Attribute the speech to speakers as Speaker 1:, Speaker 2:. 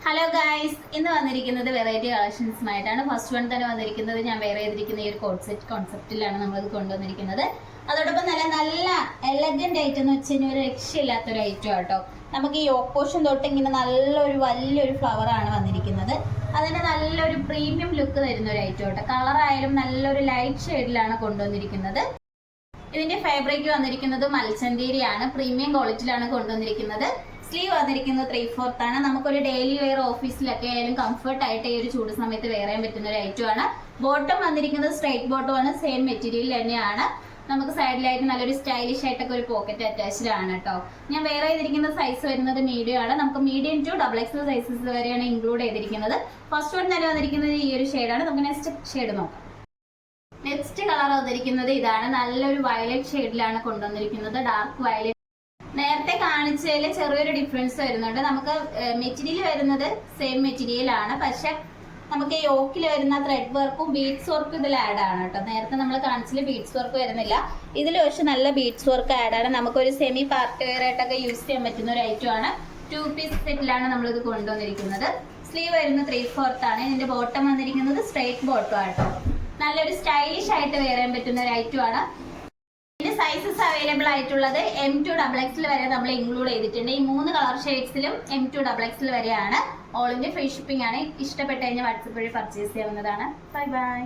Speaker 1: Hello guys, ഇന്ന് വന്നിരിക്കുന്നത് variety കളക്ഷൻസുമായിട്ടാണ്. First one തന്നെ വന്നിരിക്കുന്നത് ഞാൻ വെയർ ചെയ്തിരിക്കുന്ന ഈ ഒരു കോഡ് സെറ്റ് കോൺസെപ്റ്റിലാണ് നമ്മളത് കൊണ്ടുവന്നിരിക്കുന്നത്. അതോടൊപ്പം നല്ല എലഗന്റ് ഐറ്റം എന്ന് വെച്ച് കഴിഞ്ഞാൽ ഒരു രക്ഷയില്ലാത്തൊരു ഐറ്റം കേട്ടോ. നമുക്ക് ഈ ഓപ്പോഷൻ തൊട്ട് ഇങ്ങനെ വലിയൊരു ഫ്ലവർ ആണ് വന്നിരിക്കുന്നത്. അതിന് നല്ലൊരു പ്രീമിയം ലുക്ക് തരുന്ന ഒരു ഐറ്റം കേട്ടോ. കളറായാലും നല്ലൊരു ലൈറ്റ് ഷെയ്ഡിലാണ് കൊണ്ടുവന്നിരിക്കുന്നത്. ഇതിന്റെ ഫാബ്രിക് വന്നിരിക്കുന്നത് മൽച്ചന്തേരിയാണ്, പ്രീമിയം ക്വാളിറ്റിയിലാണ് കൊണ്ടുവന്നിരിക്കുന്നത്. സ്ലീവ് വന്നിരിക്കുന്നത് 3/4 ആണ്. നമുക്കൊരു ഡെയിലി വെയർ ഓഫീസിലൊക്കെ ആയാലും കംഫർട്ട് ആയിട്ട് ഈ ഒരു ചൂട് സമയത്ത് വെയർ ചെയ്യാൻ പറ്റുന്ന ഒരു ഐറ്റം ആണ്. ബോട്ടം വന്നിരിക്കുന്നത് സ്ട്രൈറ്റ് ബോട്ടം ആണ്, സെയിം മെറ്റീരിയൽ തന്നെയാണ്. നമുക്ക് സൈഡിലായിട്ട് നല്ലൊരു സ്റ്റൈലിഷ് ആയിട്ടൊക്കെ ഒരു പോക്കറ്റ് അറ്റാച്ച്ഡ് ആണ് കേട്ടോ. ഞാൻ വെയർ ചെയ്തിരിക്കുന്ന സൈസ് വരുന്നത് മീഡിയം ആണ്. നമുക്ക് മീഡിയം ടു XXL സൈസസ് വരെയാണ് ഇൻക്ലൂഡ് ചെയ്തിരിക്കുന്നത്. ഫസ്റ്റ് വൺ തന്നെ വന്നിരിക്കുന്നത് ഈ ഒരു ഷെയ്ഡാണ്. നമുക്ക് നെക്സ്റ്റ് ഷെയ്ഡ് നോക്കാം. നെക്സ്റ്റ് കളർ വന്നിരിക്കുന്നത് ഇതാണ്. നല്ലൊരു വയലറ്റ് ഷെയ്ഡിലാണ് കൊണ്ടുവന്നിരിക്കുന്നത്, ഡാർക്ക് വയലറ്റ്. നേരത്തെ കാണിച്ചതിൽ ചെറിയൊരു ഡിഫറൻസ് വരുന്നുണ്ട്. നമുക്ക് മെറ്റീരിയൽ വരുന്നത് സെയിം മെറ്റീരിയൽ ആണ്, പക്ഷെ നമുക്ക് ഈ യോക്കിൽ വരുന്ന ത്രെഡ് വർക്കും ബീഡ്സ് വർക്കും ഇതിൽ ആഡ് ആണ് കേട്ടോ. നേരത്തെ നമ്മൾ കാണിച്ചതിൽ ബീഡ്സ് വർക്ക് വരുന്നില്ല, ഇതിൽ പക്ഷെ നല്ല ബീഡ്സ് വർക്ക് ആഡ് ആണ്. നമുക്കൊരു സെമി പാർട്ടി വെയർ ആയിട്ടൊക്കെ യൂസ് ചെയ്യാൻ പറ്റുന്ന ഒരു ഐറ്റം ആണ്. 2 പീസ് സെറ്റിലാണ് നമ്മളിത് കൊണ്ടുവന്നിരിക്കുന്നത്. സ്ലീവ് വരുന്നത് 3/4 ആണ്. ഇതിന്റെ ബോട്ടം വന്നിരിക്കുന്നത് സ്ട്രൈറ്റ് ബോട്ടം ആട്ടോ. നല്ലൊരു സ്റ്റൈലിഷ് ആയിട്ട് വെയർ ചെയ്യാൻ പറ്റുന്ന ഒരു ഐറ്റം ആണ്. ഇതിന്റെ സൈസസ് അവൈലബിൾ ആയിട്ടുള്ളത് M2 XXL വരെ നമ്മൾ ഇൻക്ലൂഡ് ചെയ്തിട്ടുണ്ട്. ഈ 3 കളർ ഷെയ്ഡ്സിലും M2 XXL വരെയാണ്. ഓൾ ഇന്ത്യ ഫ്രീ ഷിപ്പിംഗ് ആണ്. ഇഷ്ടപ്പെട്ട് കഴിഞ്ഞാൽ വാട്സപ്പ് വഴി പർച്ചേസ് ചെയ്യാവുന്നതാണ്. Bye bye.